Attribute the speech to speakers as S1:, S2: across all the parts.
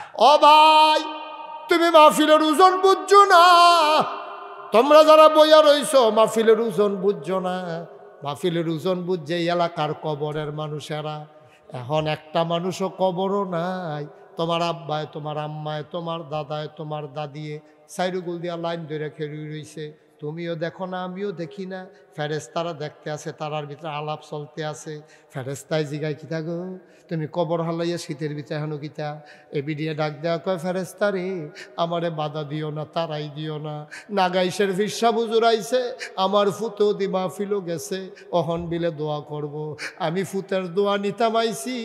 S1: ও ভাই, তুমি মাহফিলের ওজন বুঝছো না। তোমরা যারা বইয়া রইছো মাহফিলের ওজন বুঝছো না। মাহফিলের ওজন বুঝছে এই এলাকার কবরের মানুষেরা। এখন একটা মানুষও কবরও নাই। তোমার আব্বায়, তোমার আম্মায়, তোমার দাদায়, তোমার দাদিয়ে সাইরুগুল দিয়া লাইন ধরে খেয়ে রইছে। তুমিও দেখো না, আমিও দেখি না। ফেরেস্তারা দেখতে আছে, তারার ভিতরে আলাপ চলতে আছে। ফেরেস্তায় জিগায় কিতা গো, তুমি কবর হালাইয়া শীতের ভিতরে হেন কিতা? এবিডিয়ে ডাক দেওয়া কয়, ফেরেস্তা রে, আমারে বাধা দিও না, তারাই দিও না। নাগাইশের ফিরসা বুজুর আইছে, আমার ফুতো দি মাহফিলও গেছে, অহন বিলে দোয়া করব। আমি ফুতের দোয়া নিতাম আইছি।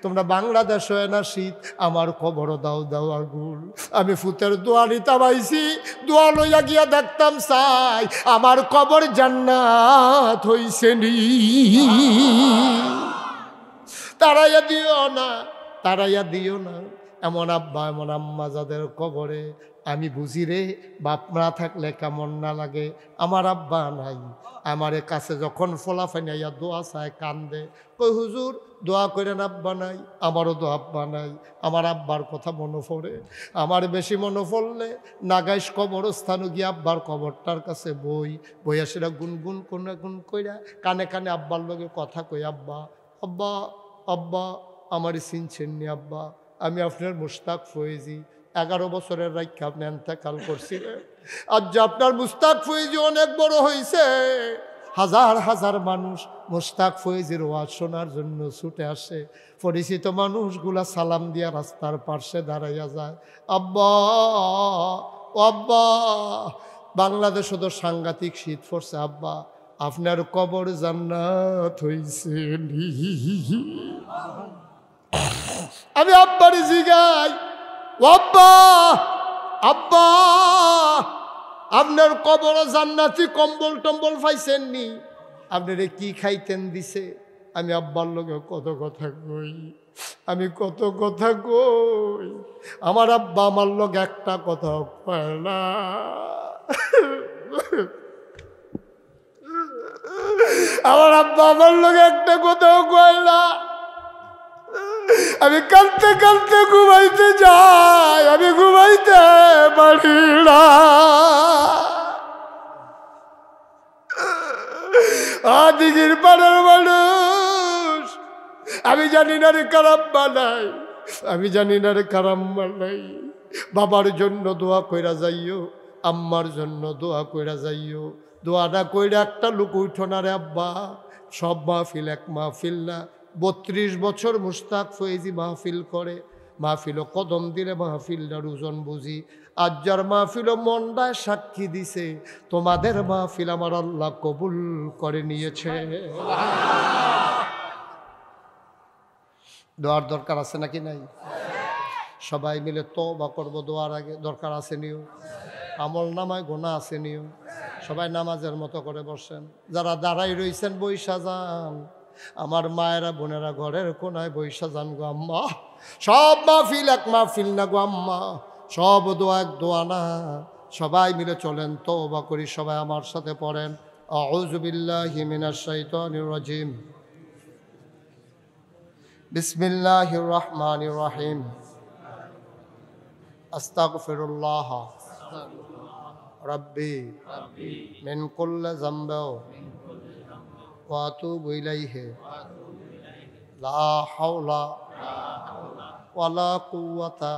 S1: তোমরা বাংলাদেশ হয় না শীত, আমার কবর দাও দাও আগুন। আমি ফুতের দোয়া নিতাম আইছি, দোয়া লইয়া গিয়া দেখতাম চাই আমার কবর জান্নাত হইছে নি। তারাইয়া দিও না, তারাইয়া দিও না। এমন আব্বা এমন আম্মা যাদের কবরে আমি বুঝি রে, বাপ না থাকলে কেমন না লাগে। আমার আব্বা নাই, আমার কাছে যখন ফোলাফাইনাইয়া দোয়া চায় কান্দে, কই হুজুর দোয়া করেন, আব্বা নাই। আমারও তো আব্বা নাই। আমার আব্বার কথা মনে পড়ে। আমার বেশি মনে পড়লে নাগাইশ কবরস্থানে গিয়ে আব্বার কবরটার কাছে বইয়া সেটা গুনগুন গুন কইরা কানে কানে আব্বার লগে কথা কই, আব্বা আব্বা আব্বা আমারই চিনছেন নি আব্বা, আমি আপনার মুস্তাক ফয়েজি। 11 বছরের রাইখা আপনি এন্তেকাল করছিলেন। আজ যে আপনার মুস্তাক ফয়েজি অনেক বড় হয়েছে, হাজার হাজার মানুষ মুস্তাক ফয়েজির ওয়াজ শোনার জন্য ছুটে আসে। পরিচিত মানুষগুলা সালাম দিয়া রাস্তার পাশে দাঁড়াইয়া যায়। আব্বা ও আব্বা, বাংলাদেশে তো সাংঘাতিক শীত পড়ছে আব্বা, আপনার কবর জান্নাত হইছে। আমি আব্বারে জিগাই, ও আব্বা আব্বা, আপনার কবর জান্নাতি কম্বল টম্বল পাইছেন নি? আপনারে কি খাইতেন দিছে? আমি আব্বার লগে কত কথা কই, আমি কত কথা কই। আমার আব্বা আমার লগে একটা কথা কয় না। আমার আব্বা আমার লগে একটা কথাও কয় না। আমি কাঁদতে কাঁদতে ঘুমাইতে যাই, আমি ঘুমাইতে পারি না। দিঘির পাড়ার মানুষ, আমি জানি না রে কারাম্মা নাই, আমি জানি না রে কারাম্মা নাই। বাবার জন্য দোয়া কইরা যাইও, আম্মার জন্য দোয়া কইরা যাইও। দোয়াটা কইরা একটা লোক উঠো না রে আব্বা। সব মাহফিল এক মাহফিল না। 32 বছর মুস্তাক ফয়েজি মাহফিল করে। মাহফিলও কদম দিলে মাহফিলটার ওজন বুঝি। আজ যার মাহফিলও মন্ডায় সাক্ষী দিছে, তোমাদের মাহফিল আমার আল্লাহ কবুল করে নিয়েছে। দোয়ার দরকার আছে নাকি নাই? সবাই মিলে তওবা করব দোয়ার আগে। দরকার আছে নিও, আমল নামায় গোনা আছে নিও। সবাই নামাজের মতো করে বসেন। যারা দাঁড়াই রইছেন বইসা যান। আমার মায়েরা বোনেরা ঘরের কোনায় বইসা যান গো আম্মা। সব মাহফিল এক মাহফিল না গো আম্মা, সব দোয়া এক দোয়া না। সবাই মিলে চলেন, তওবা করি। সবাই আমার সাথে পড়েন, আউযু বিল্লাহি মিনাশ শাইতানির রাজিম, বিসমিল্লাহির রহমানির রহিম, আস্তাগফিরুল্লাহ রাব্বি মিন কুল্লি যামবি ওয়া আতুবু ইলাইহি লা হাওলা ওয়ালা কুওয়াতা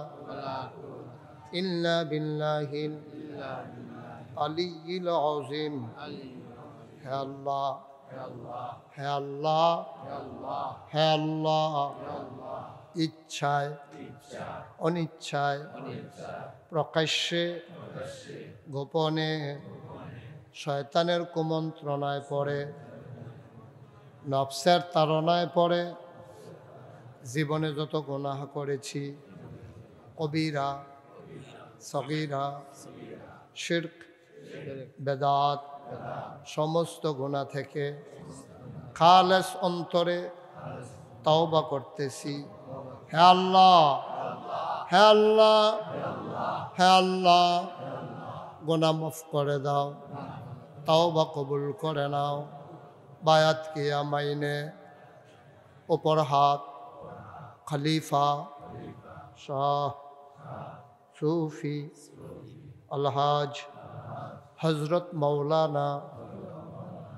S1: ইল্লা বিল্লাহিল আলিয়্যিল আযীম। হে আল্লাহ, হে আল্লাহ, হে আল্লাহ, ইচ্ছায় অনিচ্ছায়, প্রকাশ্যে গোপনে, শয়তানের কুমন্ত্রণায় পড়ে, নফসের তাড়নায় পড়ে জীবনে যত গুনাহ করেছি, কবিরা সগীরা, শিরক বেদাত, সমস্ত গুনাহ থেকে খালেস অন্তরে তওবা করতেছি। হে আল্লাহ, হে আল্লাহ, হে আল্লাহ, গুনাহ মাফ করে দাও, তওবা কবুল করে নাও। বায়াত কিয়া মাইনে, ওপর হাত, খলিফা শাহ সুফি আলহাজ হজরত মৌলানা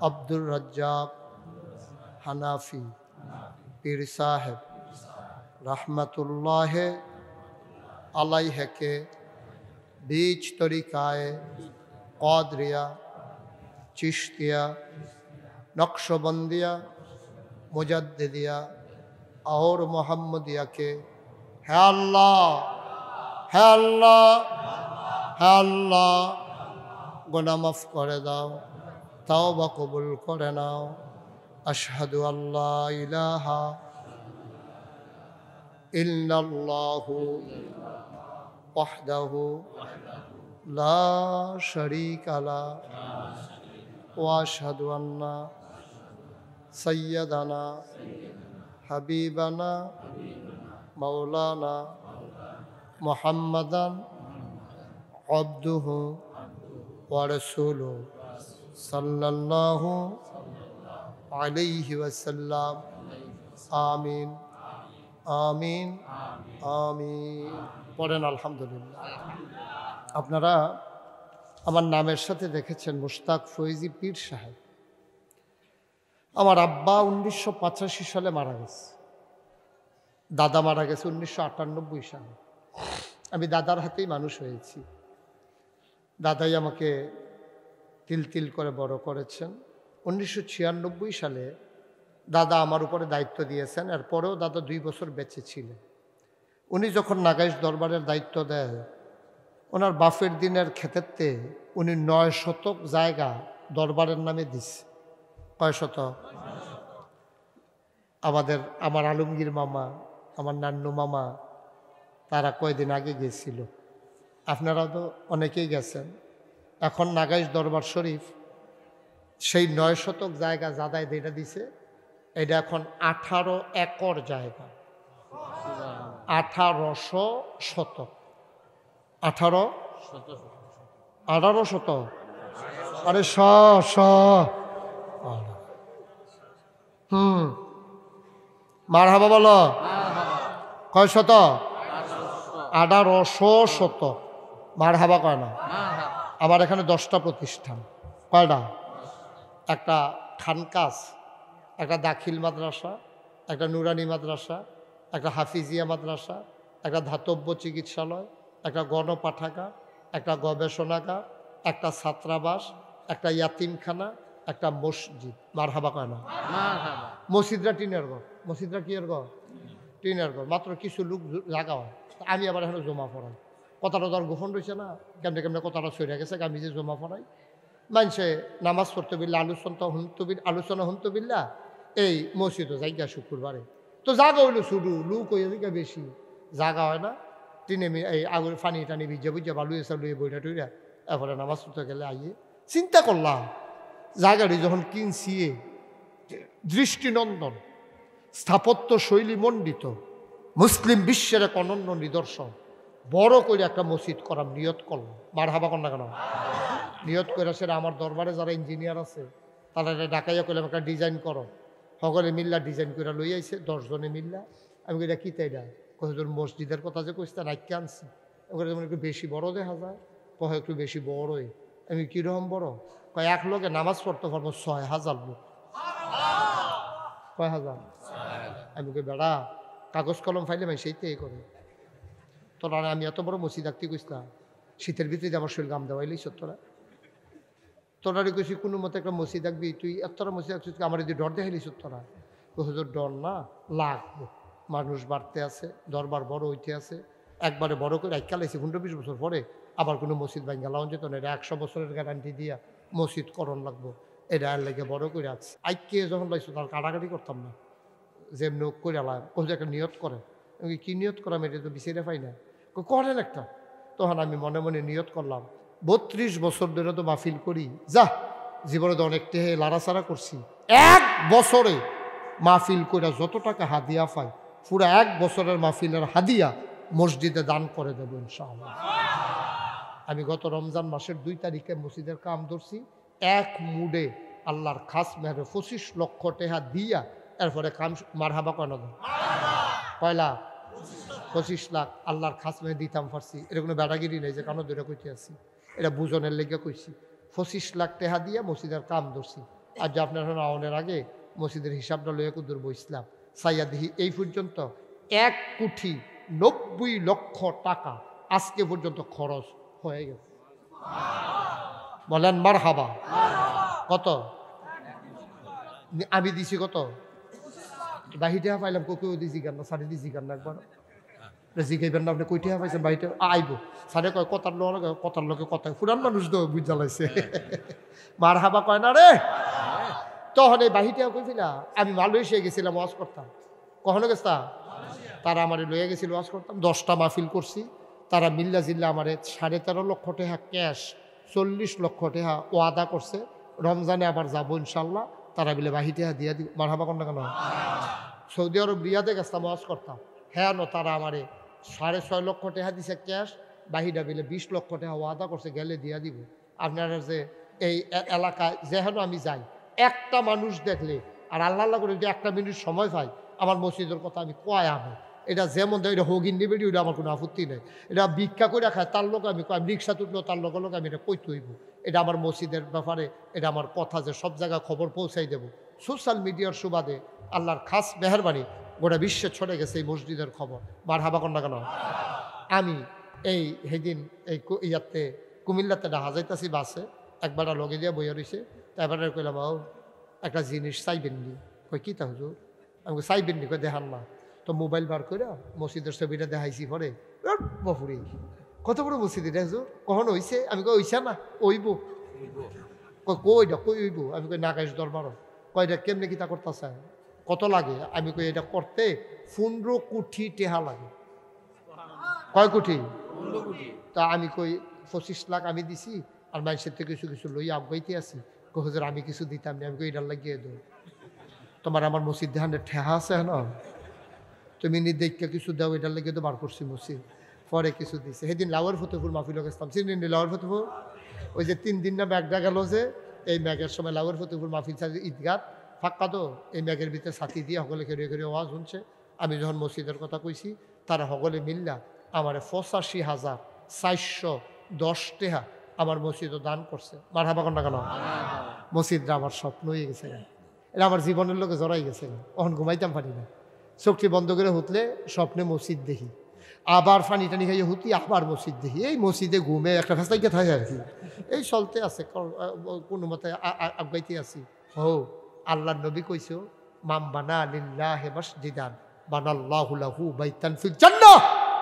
S1: আব্দুর রাজ্জাক হানাফি পীর সাহেব रहमतुल्लाह अलैहि के बीच तरीकाए क़ादरिया चिश्तिया नक्शबंदिया मुजद्दिदिया और मोहम्मदिया के है अल्लाह है अल्लाह है अल्लाह गुनाह माफ़ करे दाओ तौबा कबूल करे नाओ अशहदु अल्ला इलाहा इल्लल्लाहु वहदहु ला शरीका ला व अशहदु अन्ना सय्यदना हबीबना मौलाना मुहम्मदन अब्दुहु व रसूलुहु सल्लल्लाहु अलैहि वसल्लम आमीन आमीन आमीन পড়েন আলহামদুলিল্লাহ। আপনারা আমার নামের সাথে দেখেছেন মুশতাক ফৈজি পীর সাহেব। আমার আব্বা 1985 সালে মারা গেছে, দাদা মারা গেছে 1998 সালে। আমি দাদার হাতেই মানুষ হয়েছি। দাদাই আমাকে তিল তিল করে বড় করেছেন। 1996 সালে দাদা আমার উপরে দায়িত্ব দিয়েছেন। এরপরেও দাদা 2 বছর বেঁচে ছিলেন। উনি যখন নাগাইশ দরবারের দায়িত্ব দেয়, ওনার বাফের দিনের ক্ষেত্রে উনি 9 শতক জায়গা দরবারের নামে দিছে। কয় শতক? আমার আলমগীর মামা, আমার নান্নু মামা, তারা কয়দিন আগে গিয়েছিল। আপনারা তো অনেকেই গেছেন। এখন নাগাইশ দরবার শরীফ সেই 9 শতক জায়গা জাদায় যেটা দিছে, এটা এখন 18 একর জায়গা, 1800 শতক। 18 শতক, আরে মারহাবা বলো। কয় শতক? 1800 শতক। মারহাবা কয় না? আমার এখানে 10টা প্রতিষ্ঠান। কয়টা? একটা খানকাস, একটা দাখিল মাদ্রাসা, একটা নুরানি মাদ্রাসা, একটা হাফিজিয়া মাদ্রাসা, একটা ধাতব্য চিকিৎসালয়, একটা গণপাঠাগার, একটা গবেষণাগার, একটা ছাত্রাবাস, একটা ইয়াতিমখানা, একটা মসজিদ। মারহাবা কয় না? মসজিদরা টিনের ঘর। মসজিদরা কি এর ঘর? টিনের ঘর। মাত্র কিছু লোক জাগা হয়। আমি আবার এখানে জমা পড়াই। কথাটা তো আর গোপন রয়েছে না, কেমনে কেমনে কথাটা সরে গেছে। আমি যে জমা পড়াই, মানুষে নামাজ পড়তে বিল্লা আলোচনা হুনতো বিল্লা এই মসজিদও জায়গা শুক্রবারে তো জাগা হইলো শুধু লুক হয়ে জায়গা বেশি জাগা হয় না। টিনে এই আগুন ফানি টানি ভিজা বুঝা বালু এসা লুয়ে বইটা টুইরা এরপরে নামাজ পড়তে গেলে আইয়ে চিন্তা করলাম জায়গাটি যখন কিনছি দৃষ্টিনন্দন, স্থাপত্য শৈলী মণ্ডিত, মুসলিম বিশ্বের এক অনন্য নিদর্শন, বড় করে একটা মসজিদ করার নিয়ত করলাম। মারহাবা কর না কেন? নিয়ত করে সেটা আমার দরবারে যারা ইঞ্জিনিয়ার আছে তারা এটা ডাকাইয়া করলাম একটা ডিজাইন করো। সকলে মিল্লা ডিজাইন করে লই আইছে, 10 জনে মিল্লা। আমি এটা কী তাই না কতজন মসজিদের কথা যে কইস নাইকে আনছি, যেমন একটু বেশি বড় দেখা যায়, কয় একটু বেশি বড়ই। আমি কীরকম বড়? কয় এক লোকে নামাজ পড়তে পারবো 6000 লোক। কয় হাজার? আমি কই বেড়া কাগজ কলম ফাইলে ভাই সেইটাই করে তোরা। আমি এত বড় মসজিদ আঁকতে কইসলাম, শীতের ভিতরে আমার শরীর গাম দেওয়াইলেই তোরা তোরারে কইছি কোনো মতে একটা মসজিদ আঁকবি, তুই এতটা মসজিদ আঁকছিস আমার যদি ডর দেখাইলিস তোরা। হুজুর ডর না, লাগবো, মানুষ বাড়তে আছে, দরবার বড় হইতে আছে, একবারে বড় করে আইকালাইছি 15-20 বছর পরে আবার কোনো মসজিদ ভাঙ্গা লাউন যেত না। এটা 100 বছরের গ্যারান্টি দিয়া মসজিদ করণ লাগবো, এটা আর লাগে বড় করে আছে। আইকে যখন লাইছো তার কাটাকাটি করতাম না, যেমনি করে আলাম ওই একটা নিয়ত করে। কি নিয়ত করাম এটা তো বিচারে পাই না, করেন একটা। তখন আমি মনে মনে নিয়ত করলাম 32 বছর ধরে তো মাহফিল করি, যা জীবনে তো অনেক টেহে লাড়াচাড়া করছি, 1 বছরে মাহফিল করে যত টাকা হাদিয়া পাই পুরো 1 বছরের মাহফিলের হাদিয়া মসজিদে দান করে দেবো ইনশাআল্লাহ। আমি গত রমজান মাসের 2 তারিখে মসজিদের কাম ধরছি, এক মুডে আল্লাহর খাস মেহরে 25 লক্ষ টাকা দিয়া এরপরে কাম। মারহাবা কয় না? পয়লা 25 লাখ আল্লাহর খাস মেয়ে দিতাম পারছি। এটা কোনো বেড়াগিরি নেই যে কানো দূরে কইতে আছি, এটা বুঝনের লেগে কইছি। 25 লাখ টাকা দিয়ে মসজিদের কাম ধরছি। আর যে আপনার আওনের আগে মসজিদের হিসাবটা লইয়া কুদুর বইছিলাম, সাইয়া দিহি এই পর্যন্ত 1,90,00,000 টাকা আজকে পর্যন্ত খরচ হয়ে গেছে। বলেন মারহাবা। কত আমি দিছি? কত বাহিটা পাইলাম? কেউ দিছি গান না, সাড়ে দিছি গান না একবার জিগাইবেন না আপনি কইটা পাইছেন? বাহিটা আইব সাড়ে কয় কথার লোকে কথা ফুরান মানুষ তো বুঝ জ্বালাইছে। মারহাবা কয় না রে। তখন এই বাহিটা কইছিলা আমি মালয়েশিয়া গেছিলাম, ওয়াজ করতাম। কখনো গেছা? তারা আমার লইয়া গেছিল, ওয়াজ করতাম। 10টা মাহফিল করছি। তারা মিল্লা জিল্লা আমার 13.5 লক্ষ টাকা ক্যাশ, 40 লক্ষ টাকা ওয়াদা করছে রমজানে আবার যাবো ইনশাল্লাহ। তারা বিলে বাহিটা দিয়া দিব। মারহাবা কর না কেন? সৌদি আরব রিয়াদে গেছিলাম, ওয়াজ করতাম। হ্যাঁ তারা আমারে 6.5 লক্ষ টাকা দিছে ক্যাশ, বাহিরা বিলে 20 লক্ষ টাকা ওয়াদা করছে গেলে দিয়া দিব। আপনারা যে এই এলাকায় যেহেন আমি যাই, একটা মানুষ দেখলে আর আল্লাহ করে যদি একটা মিনিট সময় পাই আমার মসজিদের কথা আমি কয় আমি এটা যেমন দেয়, এটা হগিন নিবে, ওইটা আমার কোনো আপত্তি নেই। এটা ভিক্ষা করে খায় তার লোক আমি রিক্সা তুললেও তার লোক আমি এটা কইতে হইব। এটা আমার মসজিদের ব্যাপারে, এটা আমার কথা যে সব জায়গায় খবর পৌঁছাই দেব। সোশ্যাল মিডিয়ার সুবাদে আল্লাহর খাস মেহরবানি গোটা বিশ্বে ছড়ে গেছে এই মসজিদের খবর। মারহাবা কর না কেন? আমি এই সেদিন এই ইয়াতে কুমিল্লাতে ডাহা যাইতাছি বাসে, একবার লগে দিয়ে বইয়া রয়েছে। তারপরে কইলাম ও একটা জিনিস চাইবেন নি? কই কি তা হুজুর? আমি চাইবেন নি? কই দেখান না। তো মোবাইল বার করে মসজিদের ছবিটা দেখাইছি। পরে বপুরি কত বড় মসজিদ এটা হুজুর, কখনো হইছে? আমি কই হইছে না, ওইব। কইটা কই হইব? আমি কই নাগাইশ দরবার। কয়টা কেমনে কিতা করতেছে, কত লাগে? আমি কই এটা করতে 15 কোটি টেহা লাগে। কয় কোটি? তা আমি কই 25 লাখ আমি দিছি, আর মানুষের থেকে কিছু কিছু লইয়া আগাইতে আছি। হুজুর আমি কিছু দিতাম না। আমি কই এটার লাগিয়ে দো, তোমার আমার মসজিদ দেখানের ঠেহা আছে না, তুমি নির্দেশকে কিছু দাও, এটার লাগিয়ে তো বার করছি মসজিদ। পরে কিছু দিছে। সেদিন লাউয়ের ফতেপুর মাহফিল গেছিলাম, চিনেন লাউয়ের ফতেপুর? ওই যে 3 দিন না ম্যাগটা গেল, যে এই ম্যাগের সময় লাউয়ের ফতেপুর মাহফিল ঈদগাহ ফাঁকা, তো এই ম্যাগের ভিতরে ছাতি দিয়ে সকলে খেয়ে আওয়াজ শুনছে। আমি যখন মসজিদের কথা কইছি, তারা সকলে মিল্লা আমার 85,410 টাকা আমার মসজিদও দান করছে। মারহাবা কর না কেন? মসজিদটা আমার স্বপ্ন হয়ে গেছে, এটা আমার জীবনের লোকে জড়াই গেছে। তখন ঘুমাইতাম পারি না, চোখটি বন্ধ করে হুতলে স্বপ্নে মসজিদ দেখি, আবার পানি টানি খাইয়ে হুতি আবার মসজিদ দেখি। এই মসজিদে ঘুমে একটা ফেসলাইকে থাকে আর কি, এই চলতে আছে কোনো মতে আগাইতে আছি। ও আল্লাহর নবী কইছো, মাম বানা লিল্লাহি মাসজিদান বানাল্লাহু লাহু বাইতান ফিল জান্নাহ।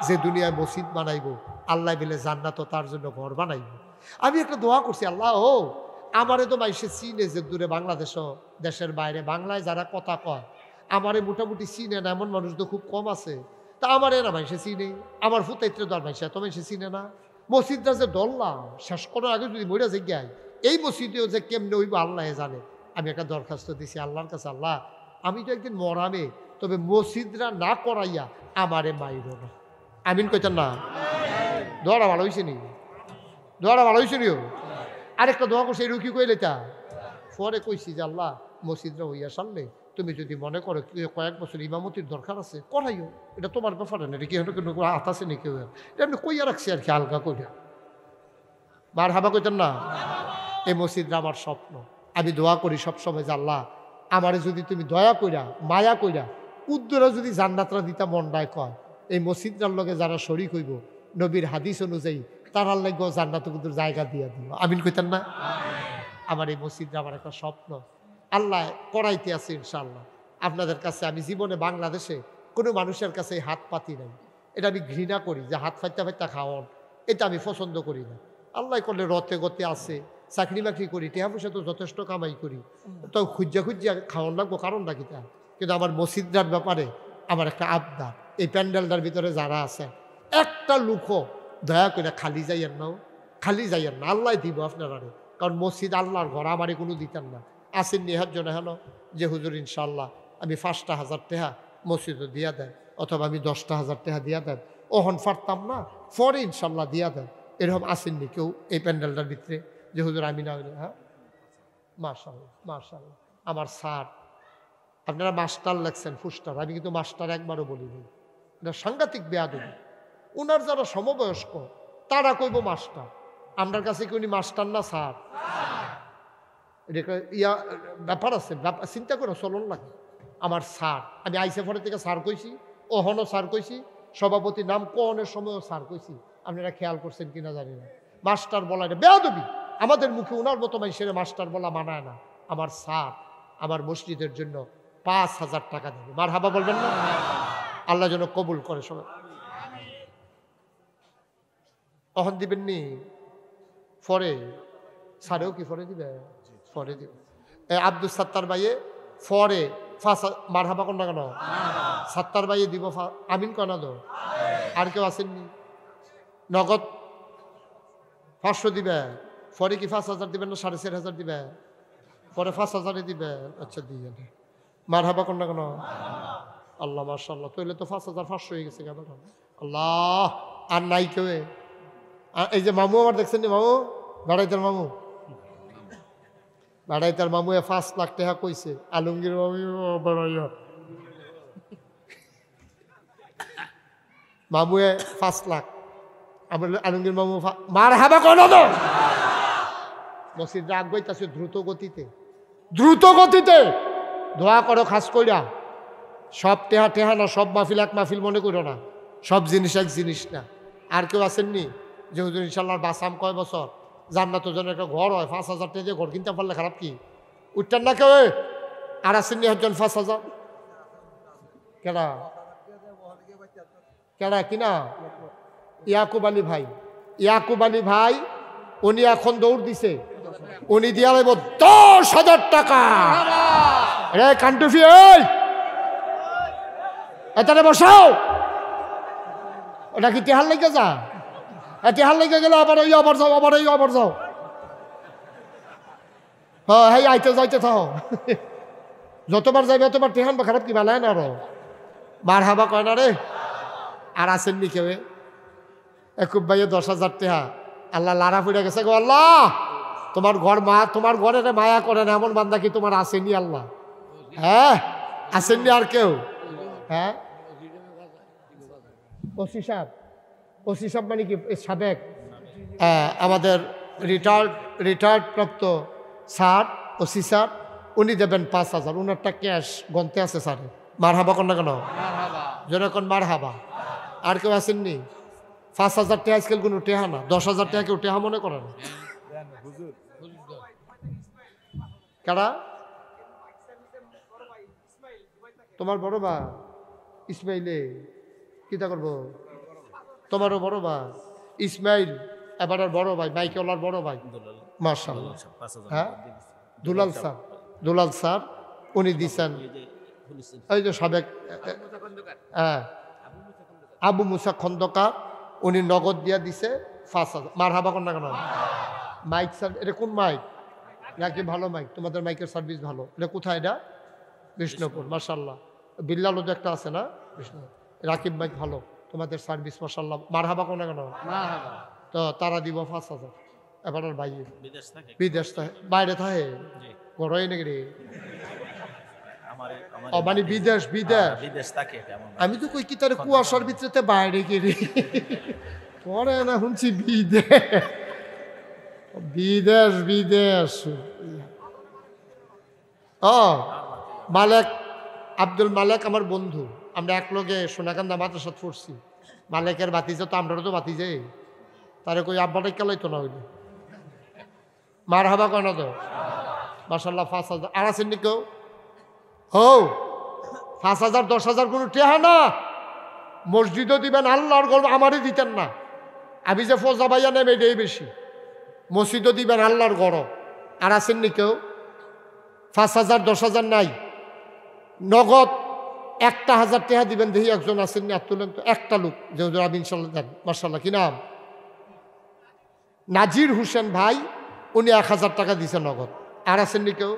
S1: যে দুনিয়ায় মসজিদ বানাইবো আল্লাহ বলে জান্নাতও তার জন্য ঘর বানাইবো। আমি একটা দোয়া করছি, আল্লাহ ও আমারে তো মাইসে চিনে যে দূরে বাংলাদেশও দেশের বাইরে বাংলায় যারা কথা কয়, আমারে মোটামুটি চিনে না এমন মানুষ তো খুব কম আছে। তা আমার এরা মাইসে চিনে, আমার ফুতাইত্রে দল মাইসে এত মাইসে চিনে না। মসজিদটা যে ডললাম শেষ করার আগে যদি মরিয়া যে গাই, এই মসজিদেও যে কেমনে হইব আল্লাহ জানে। আমি একটা দরখাস্ত দিছি আল্লাহর কাছে, আল্লাহ আমি তো একদিন মরামে, তবে মসজিদরা না করাইয়া আমারে মাইর না। আমিন কইতেন না? দোয়াটা ভালো হয়েছে নি? দোয়াটা ভালো হয়েছে নিও? আরেকটা দোয়া করছে, এই রুকি কইলে তা পরে কইছি যে আল্লাহ মসজিদরা হইয়া সারলে তুমি যদি মনে করো কয়েক বছর ইমামতির দরকার আছে করাইও, এটা তোমার ব্যাপারে না, এটা কি কোনো হাত আছে নাকি? এটা আমি কইয়া রাখছি আর কি, হালকা কইরা। মার হাবা কইতেন না? এই মসজিদটা আমার স্বপ্ন। আমি দোয়া করি সবসময় যে আল্লাহ আমারে যদি তুমি দয়া কইরা মায়া কইরা উদ্দরা যদি জান্নাতরা দিতা মন্ডায় কয়, এই মসজিদটার লগে যারা শরীক হইব নবীর হাদিস অনুযায়ী তারার লাগেও জান্নাত কিন্তু জায়গা দিয়ে দিব। আমিন কইতেন না? আমার এই মসজিদটা আমার একটা স্বপ্ন, আল্লাহ করাইতে আছে ইনশাআল্লাহ। আপনাদের কাছে আমি জীবনে বাংলাদেশে কোনো মানুষের কাছে হাত পাতি নাই, এটা আমি ঘৃণা করি যে হাত ফাইতা ফাইতা খাওয়ান, এটা আমি পছন্দ করি না। আল্লাহ করলে রতে গতে আছে, চাকরি বাকরি করি, টেহা পয়সা তো যথেষ্ট কামাই করি, তো খুঁজা খুঁজা খাওয়ান লাগবো কারণ নাকি তা। কিন্তু আমার মসজিদটার ব্যাপারে আমার একটা আবদার, এই প্যান্ডেলটার ভিতরে যারা আছে একটা লুকও দয়া করে খালি যাইয়েন নাও, খালি যাইয়েন না, আল্লাহ দিব আপনারা। কারণ মসজিদ আল্লাহর ঘর, আমারই কোনো দিতেন না। আসেন নিহার জন্য হেন যে হুজুর ইনশাল্লাহ আমি 5,000 টাকা মসজিদে দিয়া দেন, অথবা আমি 10,000 টাকা দিয়া দেন, ওহন ফারতাম না, পরে ইনশাল্লাহ দিয়া দেন। এরকম আসেননি কেউ এই প্যান্ডেলটার ভিতরে যে হুজুর আমি না হইলে? হ্যাঁ, মাশাআল্লাহ মাশাআল্লাহ। আমার স্যার, আপনারা মাস্টার লেখছেন ফুস্টার, আমি কিন্তু মাস্টার একবারও বলিনি। এটা সাংঘাতিক বেয়াদবি। উনার যারা সমবয়স্ক তারা কইব মাস্টার, আপনার কাছে কি উনি মাস্টার না স্যার? এটা ইয়া ব্যাপার আছে, চিন্তা করে চলন লাগে। আমার স্যার, আমি আইসেফরের থেকে স্যার কইছি, ওহনও স্যার কইছি, সভাপতি নাম কোনের সময়ও স্যার কইছি, আপনারা খেয়াল করছেন কিনা জানি না। মাস্টার বলা এটা বেয়াদবি। আমাদের মুখে ওনার মতো মানুষের মাস্টার বলা মানায় না। আমার স্যার আমার মসজিদের জন্য 5,000 টাকা দেবে, মারহাবা বলবেন না? আল্লাহ যেন কবুল করে সবাই। অহন দিবেননি ফরে, স্যারেও কি ফরে দিবে? ফরে দিবে। আব্দুল সাত্তার ভাইয়ে ফরে মারহাবা কোন না কেন? সাত্তার ভাইয়ে দিব, আমিন কনা দো। আর কেউ আসেননি? নগদ 500 দিবে। ফরে কি 5,000 দিবেন না 4,500 দিবে? পরে 5,000 দিবে। আচ্ছা দিয়ে মারহাবা কোন না কেন? আল্লাহ মাশাআল্লাহ, তইলে তো 5,500 হয়ে গেছে। আল্লাহ, আর নাই কেউ? এই যে মামু আমার দেখছেন নি, মামু ভাড়াইতার মামু, ভাড়াইতার মামু 5 লাখ টাকা কইছে। আলমগীর মামু 5 লাখ, আমার আলমগীর মামু মারহাবা কোন তো মসজিদ রাগ বইতাছে দ্রুত গতিতে, দ্রুত গতিতে। দোয়া করো খাস কইরা। সব টেহা টেহা না, সব মাহফিল এক মাহফিল মনে করো না, সব জিনিস এক জিনিস না। আর কেউ আসেননি যে হুজুর ইনশাল্লাহ বাসাম কয় বছর জান্নাতের জন্য একটা ঘর হয়, 5,000 টাকা দিয়ে ঘর কিনতে পারলে খারাপ কি? উঠতেন না কেউ? আর আসেননি একজন 5,000? কেডা কেডা কিনা? ইয়াকুব আলী ভাই। ইয়াকুব আলী ভাই উনি এখন দৌড় দিছে, উনি দিয়া লাগব 10,000 টাকা। রে কান্টুফি, এই এটারে বসাও। ওটা কি টেহার লেগে যা? টেহার লেগে গেলে আবার এই আবার যাও, আবার এই আবার যাও। হ্যাঁ, হ্যাঁ, আইতে যাইতে থাও। যতবার যাইবে অতবার টেহান বা খারাপ কি বানায় না? আরো মার হাবা কয় না রে। আর আসেননি কেউ? একুব ভাইয়ে 10,000 টাকা। আল্লাহ লারা ফুড়ে গেছে গো। আল্লাহ তোমার ঘর মা, তোমার ঘরে মায়া করে না এমন বান্দা কি তোমার আসেনি? আল্লাহ হ্যাঁ, আসেননি আর কেউ? হ্যাঁ, ওসি সাহেব, ওসি সাহেব মানে কি সাবেক আমাদের রিটায়ার্ড প্রাপ্ত স্যার, ওসি স্যার, উনি দেবেন 5,000। উনারটা ক্যাশ গন্তে আছে স্যার। মারহাবা কর না কেন? যেরকম মারহাবা। আর কেউ আসেননি? 5,000 টাকা আজকাল কোনো টেহা না, 10,000 টাকা কেউ টেহা মনে করে না। কারা? তোমার বড় বা ইসমাইলে কিতা করবো? তোমারও বড় ভাই ইসমাইল, এবার বড় ভাই মাইকেওয়ালার বড় ভাই মাশাআল্লাহ। হ্যাঁ, দুলাল স্যার, দুলাল স্যার উনি দিচ্ছেন। ওই যে সাবেক হ্যাঁ আবু মুসা খন্দকার, উনি নগদ দিয়া দিছে 5,000। মারহাবা কর না কেন? মাইক স্যার, এটা কোন মাইক? নাকি ভালো মাইক? তোমাদের মাইকের সার্ভিস ভালো। এটা কোথায়? এটা বিষ্ণুপুর। মাশাআল্লাহ। বিল্লালও তো একটা আছে না বিষ্ণুপুর। রাকিব মাইক ভালো, তোমাদের সার্ভিস মাশাআল্লাহ। মারহাবা কর না কেন? তো তারা দিব 5,000। এবার ভাই বিদেশ থাকে, বাইরে থাকে, গড়াই নাকি রে? মানে বিদেশ, বিদেশ থাকে। আমি তো কই কি তার কুয়াশার ভিতরে বাইরে গেলে পরে না শুনছি বিদেশ, বিদেশ বিদেশ। ও মালেক, আব্দুল মালেক আমার বন্ধু, আমরা এক লগে সোনাকান্দা মাদ্রাসাত পড়ছি। মালেকের বাতিজা তো আমরাও তো বাতিজে, তারে কই আব্বাটাই কেলাই তো না হইল। মার হাবা কেন তো মাশাআল্লাহ। 5,000 আর আছেন নি কেউ? হো 5,000 10,000 কোনো টেহা না। মসজিদও দিবেন, আল্লাহর গর্ব আমারই দিতেন না। আমি যে ফজা ভাইয়া নেবে এটাই বেশি। মসজিদও দিবেন, আল্লাহর গর্ব। আর আছেন নি কেউ? 5,000 10,000 নাই, নগদ 1,000 টাকা দিবেন। দেখি একজন আছেন নি? আর তুলেন তো একটা লোক যে আমি ইনশাল্লাহ দেন। মাশাআল্লাহ, কি নাম? নাজির হোসেন ভাই, উনি 1,000 টাকা দিছে নগদ। আর আছেন নি কেউ?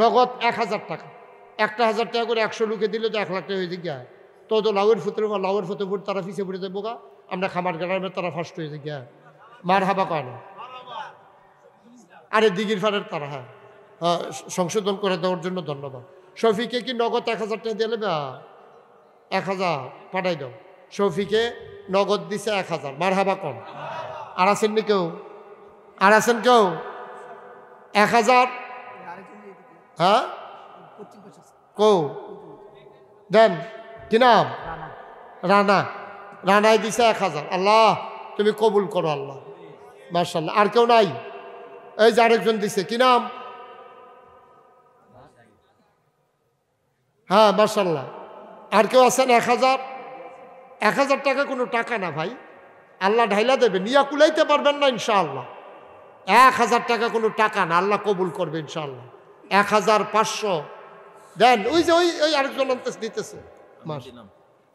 S1: নগদ 1,000 টাকা। 1,000 টাকা করে 100 লোকে দিলে তো 1 লাখ টাকা হয়ে যায় গিয়া। তো তো লাউয়ের ফতে ফুট তারা পিছিয়ে পড়ে যাবো গা। আমরা খামার গ্রামের তারা ফার্স্ট হয়ে যায় গিয়া। মার হাবা কয় না? আরে দিঘির ফাড়ের তারা। হ্যাঁ হ্যাঁ, সংশোধন করে দেওয়ার জন্য ধন্যবাদ। শফিকে কি নগদ 1,000 টাকা দিলে? 1,000 পাঠাই দাও। শফিকে নগদ দিছে 1000। মারহাবা কম। আর আছেন নি কেউ? আর আছেন কেউ? 1000। হ্যাঁ কৌ দেন, কি নাম? রানা। রানায় দিছে 1000। আল্লাহ তুমি কবুল করো আল্লাহ, মাশাআল্লাহ। আর কেউ নাই? এই যে আরেকজন দিছে, কি নাম? হ্যাঁ মাশাআল্লাহ। আর কেউ আছেন? 1000। 1000 টাকা কোনো টাকা না ভাই, আল্লাহ ঢাইলা দেবে, নিয়া কুলাইতে পারবেন না ইনশাআল্লাহ। 1000 টাকা কোনো টাকা না, আল্লাহ কবুল করবে ইনশাআল্লাহ। 1500 দেন। ওই যে ওই আরেকজন দিতেছে।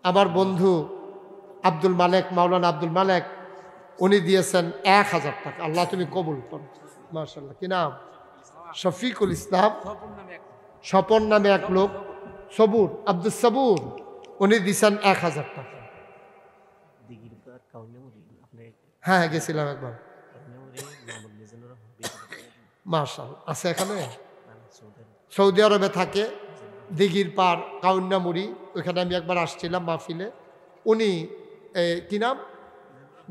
S1: আমার বন্ধু আব্দুল মালেক, মাওলানা আব্দুল মালেক, উনি দিয়েছেন 1000 টাকা। আল্লাহ তুমি কবুল করো মাশাআল্লাহ। কি নাম? শফিকুল ইসলাম। স্বপন নামে এক লোক, সবুর, আব্দুল সবুর, উনি দিয়েছেন 1000 টাকা। হ্যাঁ গেছিলাম একবার। মাশাআল্লাহ। আছে এখানে? সৌদি আরবে থাকে, দিঘির পার, কাউন্নামুড়ি, ওইখানে আমি একবার আসছিলাম মাহফিলে। উনি কি নাম?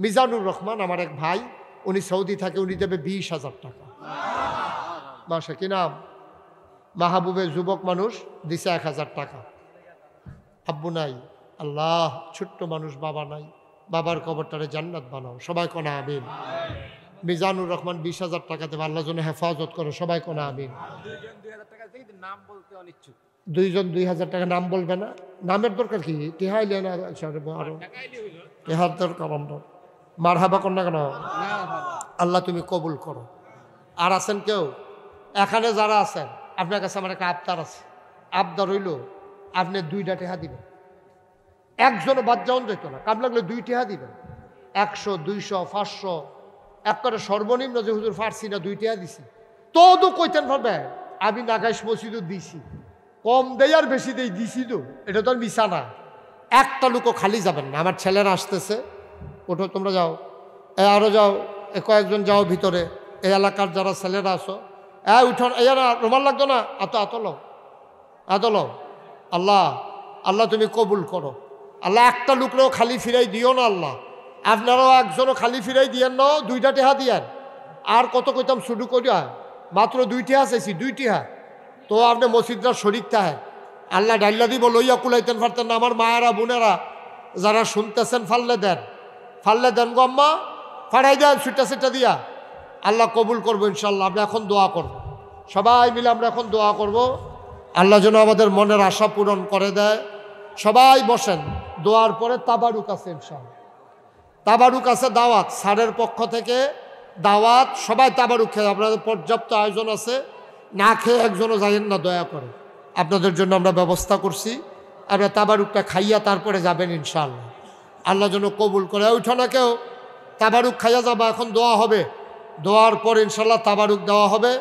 S1: মিজানুর রহমান, আমার এক ভাই, উনি সৌদি থাকে, উনি দেবে 20,000 টাকা। মাশা, কি নাম? মাহবুবের যুবক মানুষ, দিছে 1000 টাকা। আব্বু নাই, আল্লাহ ছোট্ট মানুষ, বাবা নাই, বাবার কবরটারে জান্নাত বানাও, সবাই কোনা আমিন। মিজানুর রহমান 20,000 টাকা দেবে, আল্লাহ যেন হেফাজত করে, সবাই কোনা আমিন। দুইজন 2000 টাকা, নাম বলবে না? নামের দরকার কি? টেহাইলে না আরো টেহার দরকার। মারহাবা কর না কেন? আল্লাহ তুমি কবুল করো। আর আছেন কেউ? এখানে যারা আছেন, আপনার কাছে আমার একটা আবদার আছে। আবদার হইল আপনি 2টা টেহা দিবেন। একজনও বাদ যাওন যেত না, কাম লাগলে 2 টেহা দিবেন। 100, 200, 500, একবারে সর্বনিম্ন যে হুজুর ফার্সি না 2 টেহা দিছি, তো কইতেন পারবে আমি নাগাইশ মসজিদও দিছি, কম দেই আর বেশি দেই, দিছি তো, এটা তো আর মিশা না। একটা লোকও খালি যাবেন না। আমার ছেলেরা আসতেছে, ওঠো তোমরা যাও, আরও যাও, কয়েকজন যাও ভিতরে, এই এলাকার যারা ছেলেরা আসো, উঠোন, এরা রুমাল লাগতো না, এত লও। আল্লাহ আল্লাহ তুমি কবুল করো আল্লাহ। একটা লোকরেও খালি ফিরাই দিও না আল্লাহ। আপনারাও একজনও খালি ফিরাই দিয়েন না, 2টা টেহা দিয়েন। আর কত কইতাম শুরু করিয়া, মাত্র 2 টেহা চাইছি, 2 টেহা। তো আপনি মসজিদরা শরীক থাকে, আল্লাহ ডাইল্লা দিব, লইয়া কুলাইতেন পারতেন না। আমার মায়েরা বোনেরা যারা শুনতেছেন, ফাললে দেন গো আম্মা, ফাড়াই দেন ছুটা দিয়া। আল্লাহ কবুল করবো ইনশাল্লাহ। আমরা এখন দোয়া করব, সবাই মিলে আমরা এখন দোয়া করব, আল্লাহ যেন আমাদের মনের আশা পূরণ করে দেয়। সবাই বসেন। দোয়ার পরে তাবারুক আছে ইনশাল্লাহ, তাবারুক আছে, দাওয়াত স্যারের পক্ষ থেকে দাওয়াত, সবাই তাবারুক খেয়ে, আপনাদের পর্যাপ্ত আয়োজন আছে, না খেয়ে একজনও যাইেন না দয়া করে, আপনাদের জন্য আমরা ব্যবস্থা করছি। আপনারা তাবারুকটা খাইয়া তারপরে যাবেন ইনশাআল্লাহ। আল্লাহ যেন কবুল করে। উঠো না কেউ, তাবারুক খাইয়া যাবা। এখন দোয়া হবে, দোয়ার পর ইনশাল্লাহ তাবারুক দেওয়া হবে।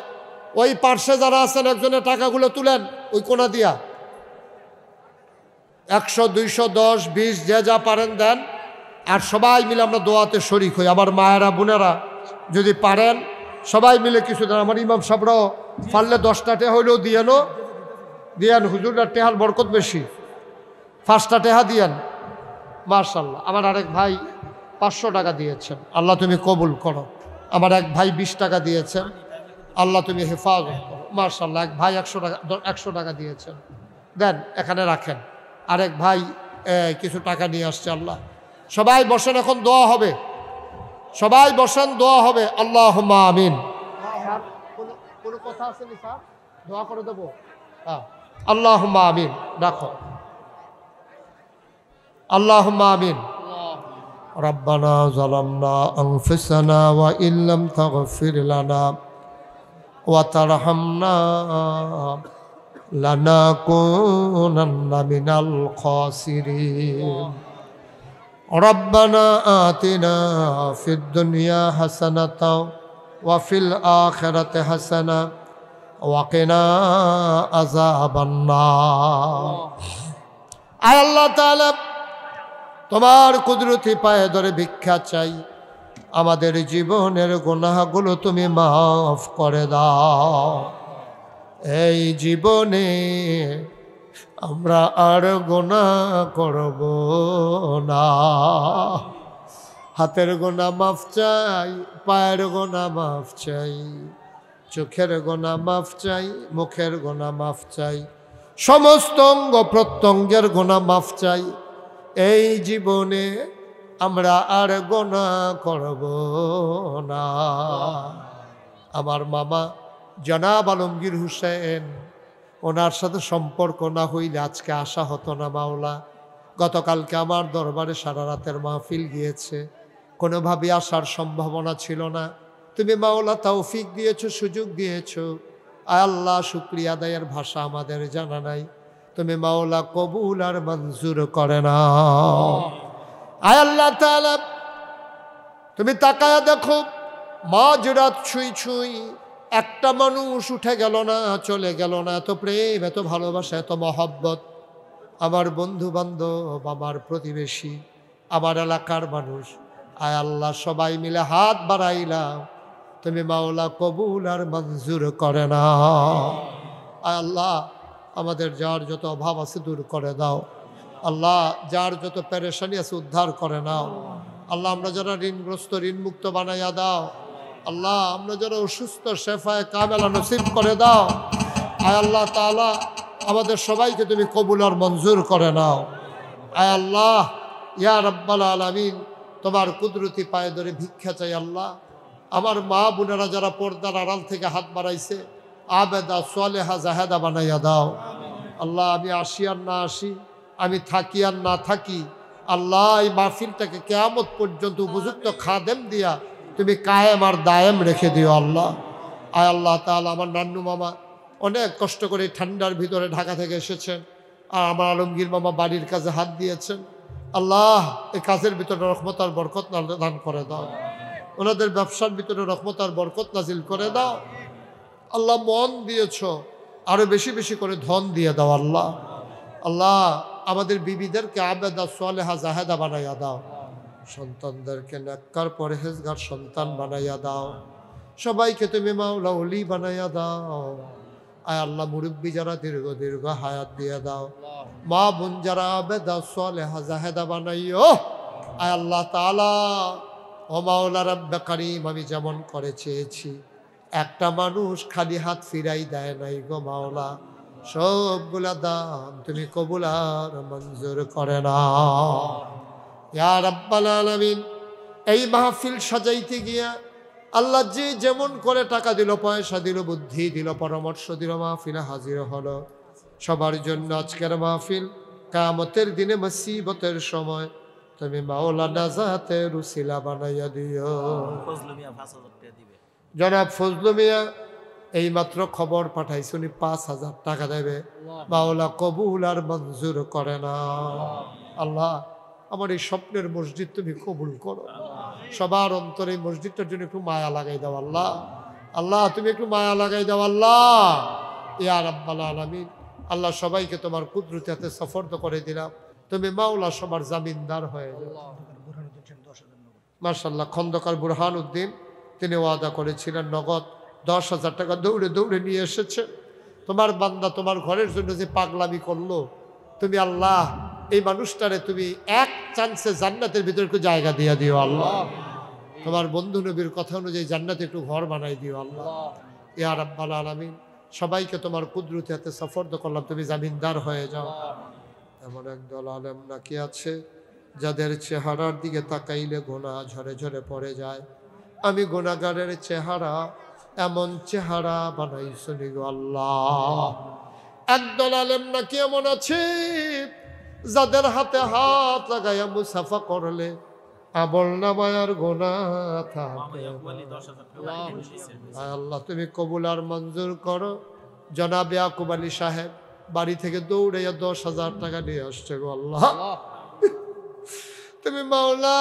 S1: ওই পার্শ্বে যারা আছেন একজনের টাকাগুলো তুলেন, ওই কোনা দিয়া 100, 200, 10, 20 যে যা পারেন দেন। আর সবাই মিলে আমরা দোয়াতে শরিক হই। আমার মায়েরা বোনেরা যদি পারেন সবাই মিলে কিছু দেন। আমার ইমাম সাহেবরাও পারলে 10টা টেহা হইলেও দিয়েন, হুজুররা টেহার বরকত বেশি, 5টা টেহা দিয়েন মাশাআল্লাহ। আমার আরেক ভাই 500 টাকা দিয়েছেন, আল্লাহ তুমি কবুল করো। আমার এক ভাই 20 টাকা দিয়েছেন, আল্লাহ তুমি হেফাজত করো মাশাআল্লাহ। এক ভাই 100 টাকা দিয়েছেন, দেন এখানে রাখেন। আরেক ভাই কিছু টাকা নিয়ে আসছে। আল্লাহ, সবাই বসেন, এখন দোয়া হবে, সবাই বসেন, দোয়া হবে। আল্লাহুম্মা আমিন। কোনো কথা আছে নি স্যার? দোয়া করে দেবো? হ্যাঁ, আল্লাহুম্মা আমিন। রাখো, আল্লাহুম্মা আমিন। রব্বানা যালামনা আনফুসানা ওয়া ইল্লাম তাগফির লানা ওয়া তারহামনা লানাকুনান্না মিনাল খাসিরিন। রব্বানা আতিনা ফিদ দুনিয়া হাসানাতাও ওয়া ফিল আখিরাতি হাসানা ওয়া কিনা আযাবান নার। আয় আল্লাহ তাআলা, তোমার কুদরতি পায়ে ধরে ভিক্ষা চাই, আমাদের জীবনের গুনাহগুলো তুমি মাফ করে দাও। এই জীবনে আমরা আর গুনাহ করব না। হাতের গুনাহ মাফ চাই, পায়ের গুনাহ মাফ চাই, চোখের গুনাহ মাফ চাই, মুখের গুনাহ মাফ চাই, সমস্ত অঙ্গ প্রত্যঙ্গের গুনাহ মাফ চাই। এই জীবনে আমরা আর গুনাহ করব না। আমার মামা জনাব আলমগীর হোসেন, ওনার সাথে সম্পর্ক না হইলে আজকে আসা হতো না মাওলা। গতকালকে আমার দরবারে সারা রাতের মাহফিল গিয়েছে, কোনোভাবে আসার সম্ভাবনা ছিল না। তুমি মাওলা তৌফিক দিয়েছো, সুযোগ দিয়েছো। আয় আল্লাহ, শুকরিয়া আদায়ের ভাষা আমাদের জানা নাই। তুমি মাওলা কবুল আর মঞ্জুর করে না। আয় আল্লাহ তাআলা, তুমি তাকায়া দেখো, মাঝ রাত ছুঁই ছুঁই একটা মানুষ উঠে গেল না, চলে গেল না। এত প্রেম, এত ভালোবাসা, এত মহব্বত। আমার বন্ধু বান্ধব, আমার প্রতিবেশী, আমার এলাকার মানুষ, আয় আল্লাহ সবাই মিলে হাত বাড়াইলাম, তুমি মাওলা কবুল আর মঞ্জুর করে না। আয় আল্লাহ, আমাদের যার যত অভাব আছে দূর করে দাও। আল্লাহ, যার যত পেরেশানি আছে উদ্ধার করে নাও। আল্লাহ, আমরা যারা ঋণগ্রস্ত ঋণমুক্ত বানাইয়া দাও। আল্লাহ, আমরা যারা অসুস্থ শেফায়ে কামেলা নসিব করে দাও। আয় আল্লাহ তাআলা, আমাদের সবাইকে তুমি কবুল আর মঞ্জুর করে নাও। আয় আল্লাহ, ইয়া রাব্বাল আলামিন, তোমার কুদরতি পায়ে ধরে ভিক্ষা চাই। আল্লাহ, আমার মা বোনেরা যারা পর্দার আড়াল থেকে হাত বাড়াইছে, আবেদা সালেহা জাহেদা বানাইয়া দাও। আল্লাহ, আমি আসি আর না আসি, আমি থাকি আর না থাকি, আল্লাহ এই মাহফিলটাকে কিয়ামত পর্যন্ত উপযুক্ত খাদেম দিয়া তুমি কায়েম আর দায়েম রেখে দিও। আল্লাহ, আয় আল্লাহ তাআলা, আমার নান্নু মামা অনেক কষ্ট করে ঠান্ডার ভিতরে ঢাকা থেকে এসেছেন, আর আমার আলমগীর মামা বাড়ির কাজে হাত দিয়েছেন। আল্লাহ, এই কাজের ভিতরে রহমত আর বরকত দান করে দাও। ওনাদের ব্যবসার ভিতরে রহমত আর বরকত নাজিল করে দাও। আল্লাহ, মন দিয়েছ, আরো বেশি বেশি করে ধন দিয়ে দাও। আল্লাহ, আল্লাহ আমাদের বিবিদেরকে আবেদা সালেহা জাহেদা বানাইয়া দাও। সন্তানদেরকে নেককার পরহেজগার সন্তান বানাইয়া দাও। সবাইকে তুমি মাওলা ওলি বানাইয়া দাও। আয় আল্লাহ, মুরব্বী যারা দীর্ঘ হায়াত দিয়ে দাও। মা বোন যারা আবেদা সালেহা জাহেদা বানাইও। আয় আল্লাহ তাআলা, ও মাওলা রব্বে কারীম, আমি যেমন করে চেয়েছি একটা মানুষ খালি হাত ফিরাই দেয় নাই গো মাওলা। সবগুলা দান তুমি কবুল আর মঞ্জুর করে না। ইয়া রাব্বাল আলামিন, এই মাহফিল সাজাইতে গিয়া আল্লাহ যে যেমন করে টাকা দিল, পয়সা দিল, বুদ্ধি দিল, পরামর্শ দিল, মাহফিলে হাজির হলো, সবার জন্য আজকের মাহফিল কিয়ামতের দিনে মুসিবতের সময় তুমি মাওলা নাজাতের উসিলা বানাইয়া দিও। জনাব ফজলু মিয়া এই মাত্র খবর পাঠাইছে, উনি 5,000 টাকা দেবে। মাওলা কবুল আর মঞ্জুর করে না। আল্লাহ, আমার এই স্বপ্নের মসজিদ তুমি কবুল করো। সবার অন্তরে এই মসজিদটার জন্য একটু মায়া লাগাই দাও। আল্লাহ, আল্লাহ তুমি একটু মায়া লাগাই দাও। আল্লাহ, ইয়া রাব্বাল আলামিন, আল্লাহ সবাইকে তোমার কুদরতি হাতে সফর্দ করে দিলাম। তুমি মাওলা সবার জামিনদার হয়ে যাও। মাশাআল্লাহ, খন্দকার বুরহান উদ্দিন তিনি ওয়াদা করেছিলেন নগদ 10,000 টাকা দৌড়ে দৌড়ে নিয়ে এসেছে। তোমার বান্দা তোমার ঘরের জন্য যে পাগলামি করলো, তুমি আল্লাহ এই মানুষটারে তুমি এক চান্সে জান্নাতের ভিতরে একটু জায়গা দিয়ে দিও। আল্লাহ, তোমার বন্ধু নবীর কথা অনুযায়ী জান্নাতে একটু ঘর বানাই দিও। আল্লাহ, ইয়া রাব্বাল আলামিন, সবাইকে তোমার কুদরতি হাতে সফর্দ করলাম, তুমি জামিনদার হয়ে যাও। এমন একদল আলেম নাকি আছে যাদের চেহারার দিকে তাকাইলে গুনাহ ঝরে ঝরে পড়ে যায়। আমি গুনাহগারের চেহারা এমন চেহারা বানাইছো নি গো আল্লাহ। একদল আলেম নাকি এমন আছে যাদের হাতে হাত লাগাইয়া মুসাফা করলে আমল নামায় আর গুনাহ থাকে। আল্লাহ তুমি কবুল আর মঞ্জুর করো। জনাব ইয়াকুব আলী সাহেব বাড়ি থেকে দৌড়াইয়া 10,000 টাকা নিয়ে আসছে গো আল্লাহ। তুমি মাওলা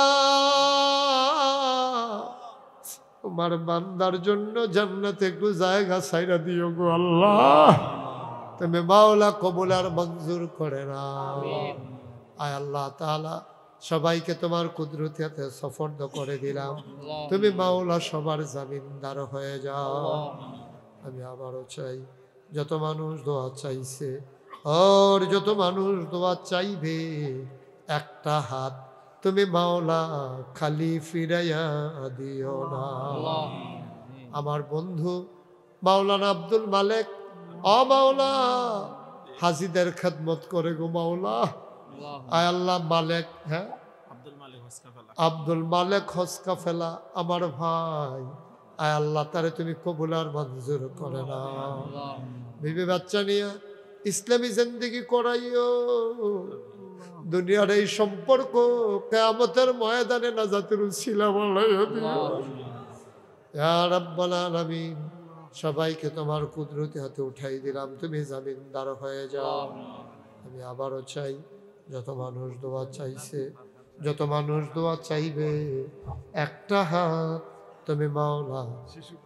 S1: তোমার বান্দার জন্য জান্নাতে একটু জায়গা ছাইরা দিও গো আল্লাহ। তুমি মাওলা কবুল আর মঞ্জুর করে না। আয় আল্লাহ তাআলা, সবাইকে তোমার কুদরতি হাতে সফর্দ করে দিলাম। তুমি মাওলা সবার জামিনদার হয়ে যাও। আমি আবারও চাই, যত মানুষ দোয়া চাইছে আর যত মানুষ দোয়া চাইবে একটা হাত তুমি মাওলা খালি ফিরাইয়া দিও না। আমার বন্ধু মাওলানা আব্দুল মালেক, ও মাওলা, হাজিদের খেদমত করে গো মাওলা। আয় আল্লাহ মালেক, হ্যাঁ আব্দুল মালেক হসকা ফেলা আমার ভাই, আয় আল্লাহ তারে তুমি কবুল আর মঞ্জুর করে না। বিবি বাচ্চা নিয়ে ইসলামী জিন্দেগি করাইও। দুনিয়ার এই সম্পর্ক কিয়ামতের ময়দানে নাজাতের উসিলা বানাইয়া দিও ইয়া রাব্বাল আলামিন। সবাইকে তোমার কুদরতি হাতে উঠাই দিলাম, তুমি জামিনদার হয়ে যাও। আমি আবারও চাই যত মানুষ দোয়া চাইছে, যত মানুষ দোয়া চাইবে, একটা হাত তুমি মাওলা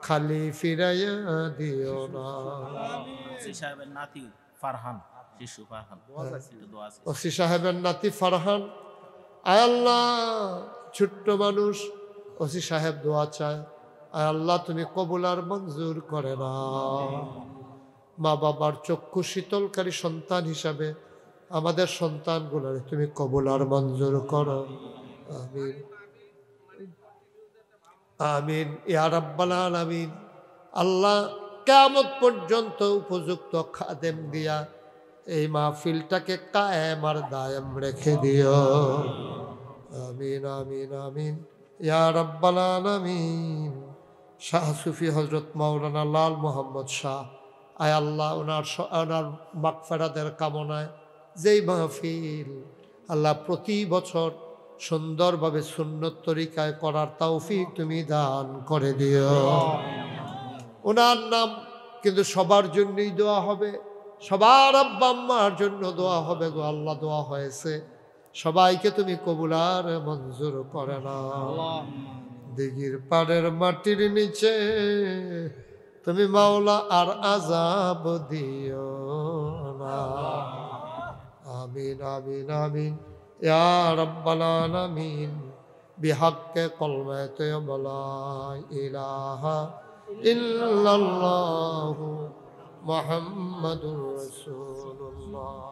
S1: খালি ফিরাইয়া দিও না।
S2: সাহেবের নাতি ফারহান, শিশু ফারহান,
S1: ওসি সাহেবের নাতি ফারহান, আয় আল্লাহ ছোট্ট মানুষ, ওসি সাহেব দোয়া চায়, আয় আল্লাহ তুমি কবুল আর মঞ্জুর করে না। মা বাবার চক্ষু শীতলকারী সন্তান হিসাবে আমাদের সন্তানগুলোর তুমি কবুল আর মঞ্জুর করো। আমিন আমিন ইয়া রাব্বাল আলামিন। আল্লাহ কিয়ামত পর্যন্ত উপযুক্ত খাদেম দিয়া এই মাহফিলটাকে কায়েম আর দায়েম রেখে দিও। আমিন আমিন আমিন ইয়া রাব্বাল আলামিন। শাহ সুফি হজরত মাওলানা লাল মোহাম্মদ শাহ, আয় আল্লাহ ওনার মাগফিরাতের কামনায় যেই মাহফিল আল্লাহ প্রতি বছর সুন্দরভাবে সুন্নত তরিকায় করার তৌফিক তুমি দান করে দিও। ওনার নাম কিন্তু সবার জন্যই দোয়া হবে, সবার আব্বা আম্মার জন্য দোয়া হবে গো আল্লাহ। দোয়া হয়েছে, সবাইকে তুমি কবুল আর মঞ্জুর করে না। দিঘির পাড়ের মাটির নিচে তুমি মাওলা আর আযাব দিও না। আমিন আমিন আমিন ইয়া রাব্বাল আলামিন। বিহাক্কে কলমে তয়্যিবা লা ইলাহা ইল্লাল্লাহু মুহাম্মাদুর রাসূলুল্লাহ।